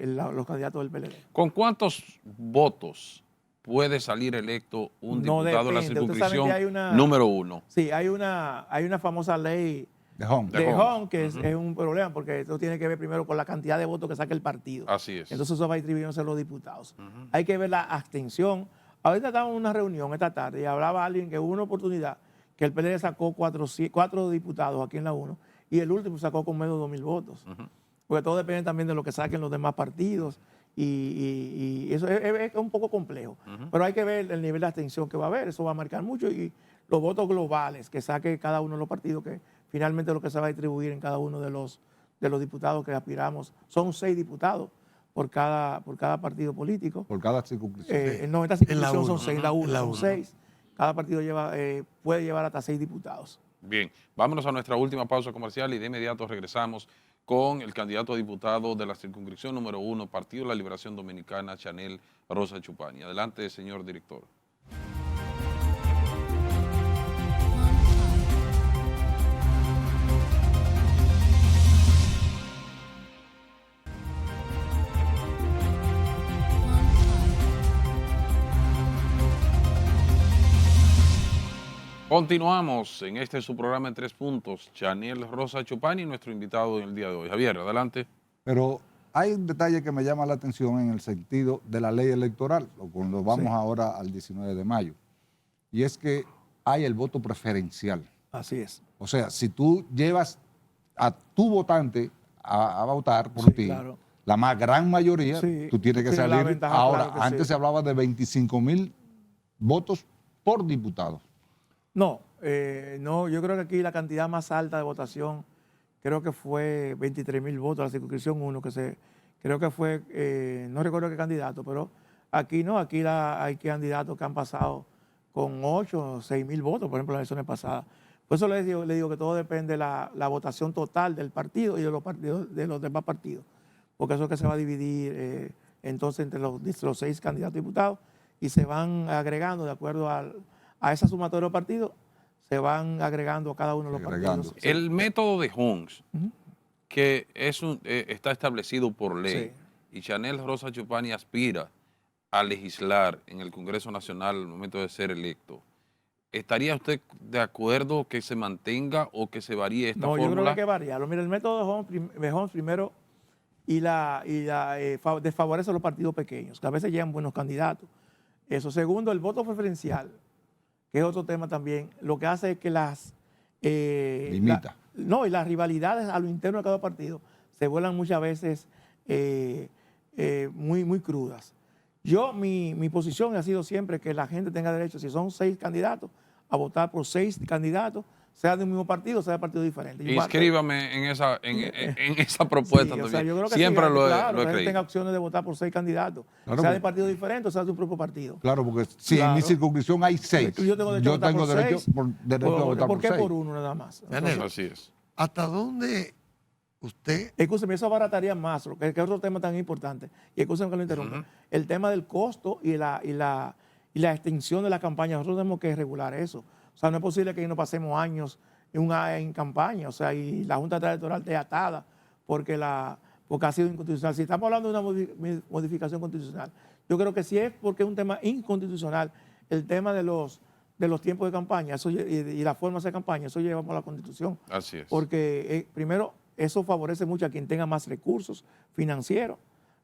los candidatos del PLD. ¿Con cuántos votos puede salir electo un diputado de la circunscripción número 1? Sí, hay una famosa ley de Home, que es un problema, porque esto tiene que ver primero con la cantidad de votos que saca el partido. Así es. Entonces eso va distribuyéndose a los diputados. Hay que ver la abstención. Ahorita estábamos en una reunión esta tarde y hablaba alguien que hubo una oportunidad que el PLD sacó 4 diputados aquí en la 1 y el último sacó con menos de 2,000 votos. Porque todo depende también de lo que saquen los demás partidos y eso es un poco complejo. Pero hay que ver el nivel de abstención que va a haber, eso va a marcar mucho, y los votos globales que saque cada uno de los partidos, que finalmente lo que se va a distribuir en cada uno de los diputados que aspiramos. Son 6 diputados por cada partido político. Por cada circunscripción. No, esta circunscripción son 6, la 1 son 6. Cada partido puede llevar hasta 6 diputados. Bien, vámonos a nuestra última pausa comercial y de inmediato regresamos con el candidato a diputado de la circunscripción número 1, Partido de la Liberación Dominicana, Chanel Rosa Chupani. Adelante, señor director. Continuamos en este su programa en 3 puntos. Chaniel Rosa Chupani, nuestro invitado en el día de hoy. Javier, adelante. Pero hay un detalle que me llama la atención en el sentido de la ley electoral, cuando vamos Sí. ahora al 19 de mayo, y es que hay el voto preferencial. Así es. O sea, si tú llevas a tu votante a votar por Sí, ti, claro. la más gran mayoría, Sí, tú tienes que tienes la salir. ventaja, Ahora, claro que antes sí. se hablaba de 25,000 votos por diputado. No, no, yo creo que aquí la cantidad más alta de votación, creo que fue 23,000 votos, la circunscripción 1, creo que fue, no recuerdo qué candidato, pero aquí no, aquí hay candidatos que han pasado con 8 o 6,000 votos, por ejemplo, en las elecciones pasadas. Por eso le digo que todo depende de la votación total del partido y de los partidos, de los demás partidos, porque eso es que se va a dividir entonces entre los 6 candidatos a diputados y se van agregando de acuerdo a esa sumatoria de partidos, se van agregando a cada uno de los Agregando. partidos. Sí. El método de Homs, Ujú. que está establecido por ley, Sí. y Chaniel Rosa Chupani aspira a legislar en el Congreso Nacional al momento de ser electo, ¿estaría usted de acuerdo que se mantenga o que se varíe esta No, yo creo que fórmula? hay que variarlo. Mira, el método de Homs primero desfavorece a los partidos pequeños, que a veces llegan buenos candidatos. Eso. Segundo, el voto preferencial, que es otro tema también, lo que hace es que Limita. y las rivalidades a lo interno de cada partido se vuelvan muchas veces muy crudas. Mi posición ha sido siempre que la gente tenga derecho, si son 6 candidatos, a votar por 6 candidatos, sea de un mismo partido, sea de partido diferente. Inscríbame en esa propuesta Sí, o también. sea, yo creo que Siempre sí, lo he claro, que la gente creído. tenga opciones de votar por 6 candidatos, Claro, sea de porque- partido diferente o sea de un propio partido. Claro, porque si en mi Claro. circunscripción hay 6, Yo tengo derecho a votar por derecho, 6. derecho a votar ¿Por por qué 6. por uno nada más? Chanel, Así es. ¿hasta dónde usted Escúcheme, eso abarataría más, que es otro tema tan importante. Y escúcheme que lo interrumpa. El tema del costo y la extensión de la campaña, nosotros tenemos que regular eso. O sea, no es posible que nos pasemos años en campaña, o sea, y la Junta Electoral esté atada porque ha sido inconstitucional. Si estamos hablando de una modificación constitucional, yo creo que sí es porque es un tema inconstitucional, el tema de los tiempos de campaña y la forma de hacer campaña, eso llevamos a la Constitución. Así es. Porque primero, eso favorece mucho a quien tenga más recursos financieros,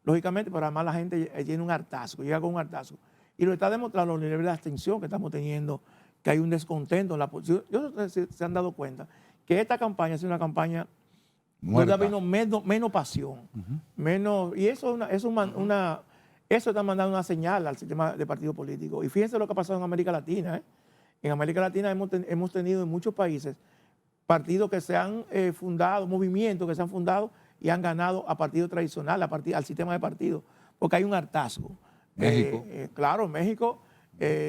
lógicamente, pero además la gente tiene un hartazgo, llega con un hartazgo. Y lo está demostrando los niveles de abstención que estamos teniendo, que hay un descontento en la posición. Yo no sé si se han dado cuenta que esta campaña ha sido una campaña donde ha habido menos pasión, menos, y eso está mandando una señal al sistema de partido político. Y fíjense lo que ha pasado en América Latina. En América Latina hemos tenido en muchos países partidos que se han fundado, movimientos que se han fundado y han ganado a partidos tradicionales, al sistema de partidos, porque hay un hartazgo. México. Claro, México,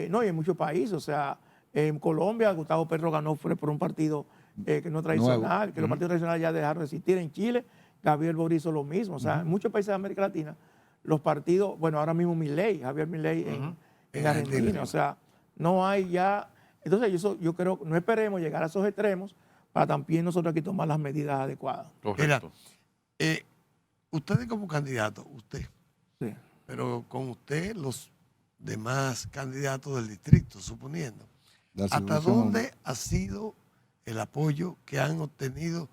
no, y en muchos países, o sea, en Colombia Gustavo Petro ganó por un partido que no es tradicional, Nuevo. que los partidos tradicionales ya dejaron de existir. En Chile, Gabriel Boric hizo lo mismo, o sea, en muchos países de América Latina, los partidos, bueno, ahora mismo Javier Milei en Argentina, o sea, no hay ya. Entonces, yo creo, no esperemos llegar a esos extremos para también nosotros aquí tomar las medidas adecuadas. Correcto. ustedes como candidato, usted, Sí. pero con usted los demás candidatos del distrito, suponiendo, La ¿hasta circunscripción dónde ha sido el apoyo que han obtenido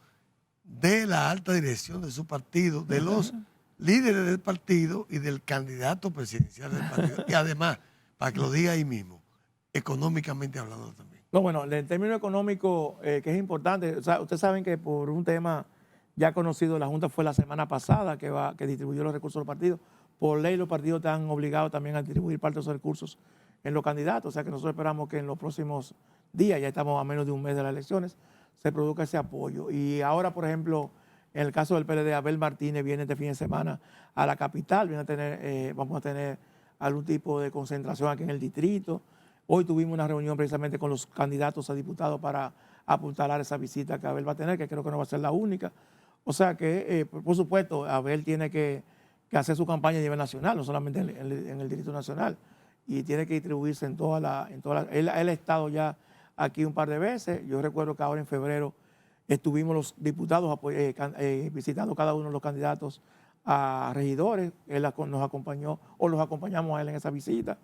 de la alta dirección de su partido, de los líderes del partido y del candidato presidencial del partido? Y además, para que lo diga ahí mismo, económicamente hablando también. No, bueno, en términos económicos, que es importante, o sea, ustedes saben que por un tema ya conocido, la Junta fue la semana pasada que distribuyó los recursos de los partidos. Por ley, los partidos están obligados también a distribuir parte de esos recursos en los candidatos, o sea que nosotros esperamos que en los próximos días, ya estamos a menos de un mes de las elecciones, se produzca ese apoyo. Y ahora, por ejemplo, en el caso del PLD, Abel Martínez viene este fin de semana a la capital, vamos a tener algún tipo de concentración aquí en el distrito. Hoy tuvimos una reunión precisamente con los candidatos a diputados para apuntalar esa visita que Abel va a tener, que creo que no va a ser la única. O sea que, por supuesto, Abel tiene que hacer su campaña a nivel nacional, no solamente en el Distrito Nacional, y tiene que distribuirse en toda la... Él ha estado ya aquí un par de veces. Yo recuerdo que ahora en febrero estuvimos los diputados visitando cada uno de los candidatos a regidores. Él nos acompañó, o los acompañamos a él en esa visita.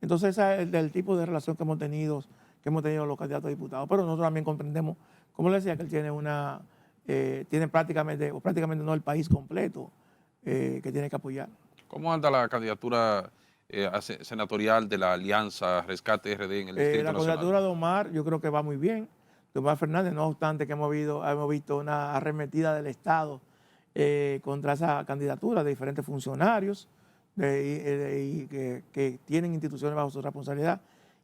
Entonces, ese es el tipo de relación que hemos tenido, que hemos tenido los candidatos a diputados. Pero nosotros también comprendemos, como le decía, que él tiene tiene prácticamente, o prácticamente no el país completo que tiene que apoyar. ¿Cómo anda la candidatura senatorial de la Alianza Rescate RD en el Distrito La Nacional? candidatura de Omar yo creo que va muy bien. De Omar Fernández, no obstante que hemos visto una arremetida del Estado contra esa candidatura de diferentes funcionarios que tienen instituciones bajo su responsabilidad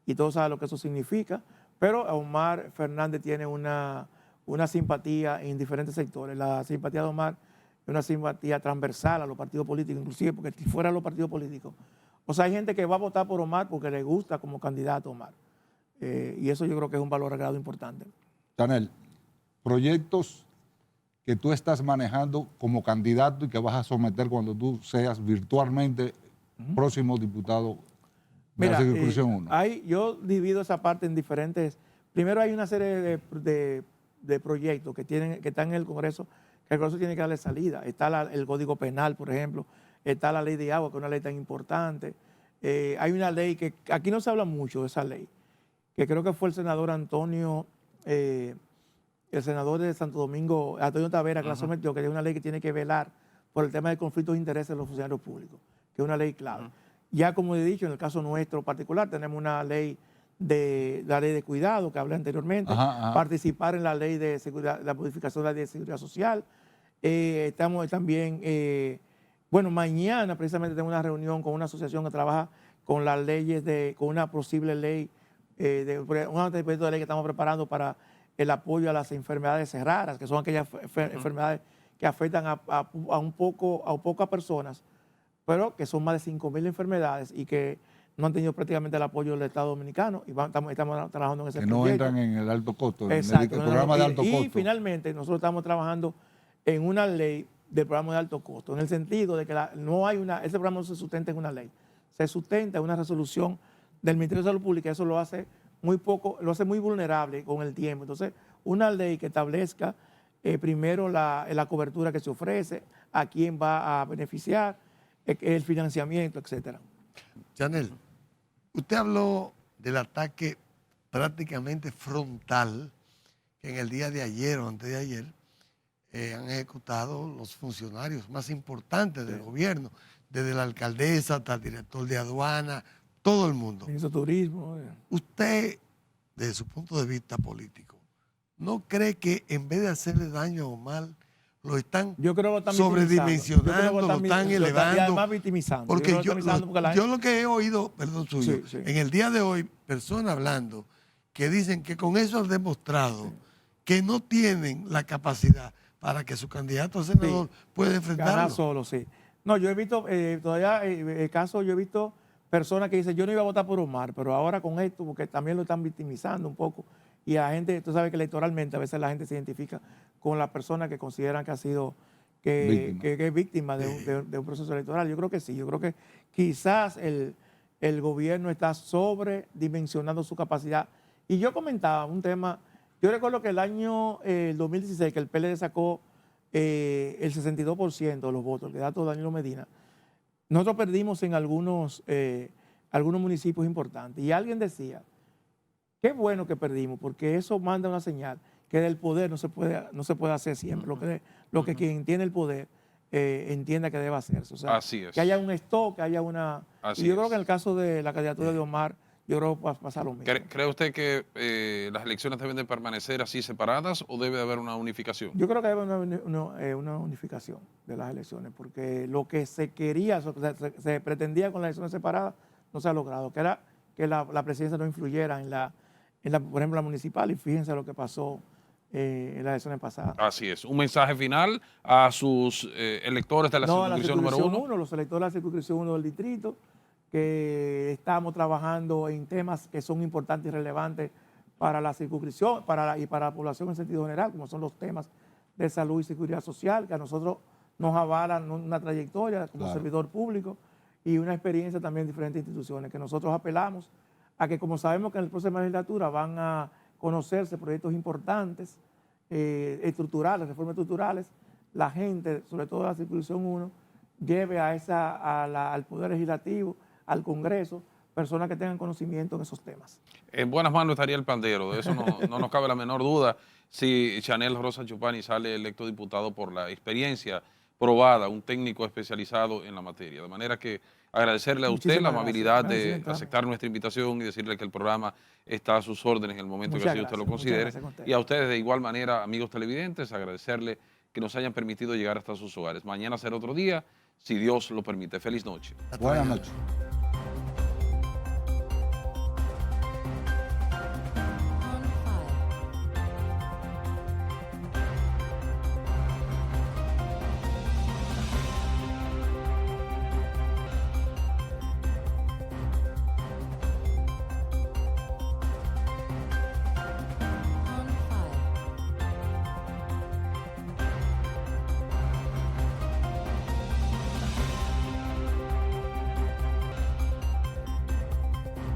y todos saben lo que eso significa. Pero Omar Fernández tiene una simpatía en diferentes sectores. La simpatía de Omar es una simpatía transversal a los partidos políticos, inclusive porque si fuera los partidos políticos. O sea, hay gente que va a votar por Omar porque le gusta como candidato Omar. Y eso yo creo que es un valor agregado importante. Chanel, proyectos que tú estás manejando como candidato y que vas a someter cuando tú seas virtualmente próximo diputado de la circunscripción 1. Yo divido esa parte en diferentes. Primero hay una serie de proyectos que están en el Congreso, que el Congreso tiene que darle salida. Está el Código Penal, por ejemplo, está la Ley de Agua, que es una ley tan importante. Hay una ley que aquí no se habla mucho de esa ley, que creo que fue el senador Antonio, el senador de Santo Domingo, Antonio Tavera, que la sometió, que es una ley que tiene que velar por el tema de conflictos de intereses de los funcionarios públicos, que es una ley clave. Ya como he dicho, en el caso nuestro particular, tenemos una ley la ley de cuidado que hablé anteriormente, participar en la ley de seguridad, la modificación de la ley de seguridad social. Estamos también, mañana precisamente tengo una reunión con una asociación que trabaja con las leyes con una posible ley, un anteproyecto de ley que estamos preparando para el apoyo a las enfermedades raras, que son aquellas enfermedades que afectan a pocas personas, pero que son más de 5.000 enfermedades y que no han tenido prácticamente el apoyo del Estado Dominicano y estamos trabajando en ese proyecto. Que no entran en el alto costo, Exacto, el programa de alto costo. Y finalmente nosotros estamos trabajando en una ley del programa de alto costo, en el sentido de que ese programa no se sustenta en una ley, se sustenta en una resolución del Ministerio de Salud Pública. Eso lo hace lo hace muy vulnerable con el tiempo. Entonces, una ley que establezca primero la cobertura que se ofrece, a quién va a beneficiar, el financiamiento, etcétera. Chanel, usted habló del ataque prácticamente frontal que en el día de ayer o antes de ayer han ejecutado los funcionarios más importantes del gobierno, desde la alcaldesa hasta el director de aduana, todo el mundo. Ministro de Turismo. Usted, desde su punto de vista político, ¿no cree que en vez de hacerle daño o mal, lo están sobredimensionando, lo están elevando? Y además victimizando. Porque yo lo que he oído, perdón suyo, en el día de hoy, personas hablando que dicen que con eso han demostrado que no tienen la capacidad para que su candidato a senador pueda enfrentarlo. Ganar solo, sí. No, yo he visto, todavía el caso, yo he visto personas que dicen, yo no iba a votar por Omar, pero ahora con esto, porque también lo están victimizando un poco. Y la gente, tú sabes que electoralmente a veces la gente se identifica con la persona que consideran que ha sido, que es víctima de un proceso electoral. Yo creo que sí, yo creo que quizás el gobierno está sobredimensionando su capacidad. Y yo comentaba un tema, yo recuerdo que el año 2016, que el PLD sacó el 62% de los votos, el candidato de Danilo Medina, nosotros perdimos en algunos municipios importantes. Y alguien decía, qué bueno que perdimos, porque eso manda una señal que del poder no se puede hacer siempre. Lo que quien tiene el poder entienda que debe hacerse. O sea, así es. Que haya un stock, que haya una... Así y yo es. creo que en el caso de la candidatura de Omar, yo creo que va a pasar lo mismo. ¿Cree usted que las elecciones deben de permanecer así separadas o debe de haber una unificación? Yo creo que debe haber una unificación de las elecciones, porque lo que se quería, se pretendía con las elecciones separadas, no se ha logrado, que era que la presidencia no influyera por ejemplo, la municipal, y fíjense lo que pasó en las elecciones pasadas. Así es. Un mensaje final a sus electores de la circunscripción número 1. Los electores de la circunscripción 1 del distrito, que estamos trabajando en temas que son importantes y relevantes para la circunscripción y para la población en sentido general, como son los temas de salud y seguridad social, que a nosotros nos avalan una trayectoria como servidor público y una experiencia también en diferentes instituciones, que nosotros apelamos a que, como sabemos que en la próxima legislatura van a conocerse proyectos importantes, estructurales, reformas estructurales, la gente, sobre todo la circunscripción 1, lleve al Poder Legislativo, al Congreso, personas que tengan conocimiento en esos temas. En buenas manos estaría el pandero, de eso no nos cabe la menor duda. Si Chanel Rosa Chupani sale electo diputado por la experiencia probada, un técnico especializado en la materia. De manera que agradecerle a usted Muchísimas la amabilidad gracias. de Gracias, aceptar nuestra invitación y decirle que el programa está a sus órdenes en el momento que Muchas así usted lo gracias, muchas considere. gracias con usted. Y a ustedes de igual manera, amigos televidentes, agradecerle que nos hayan permitido llegar hasta sus hogares. Mañana será otro día, si Dios lo permite. Feliz noche. Buenas noches.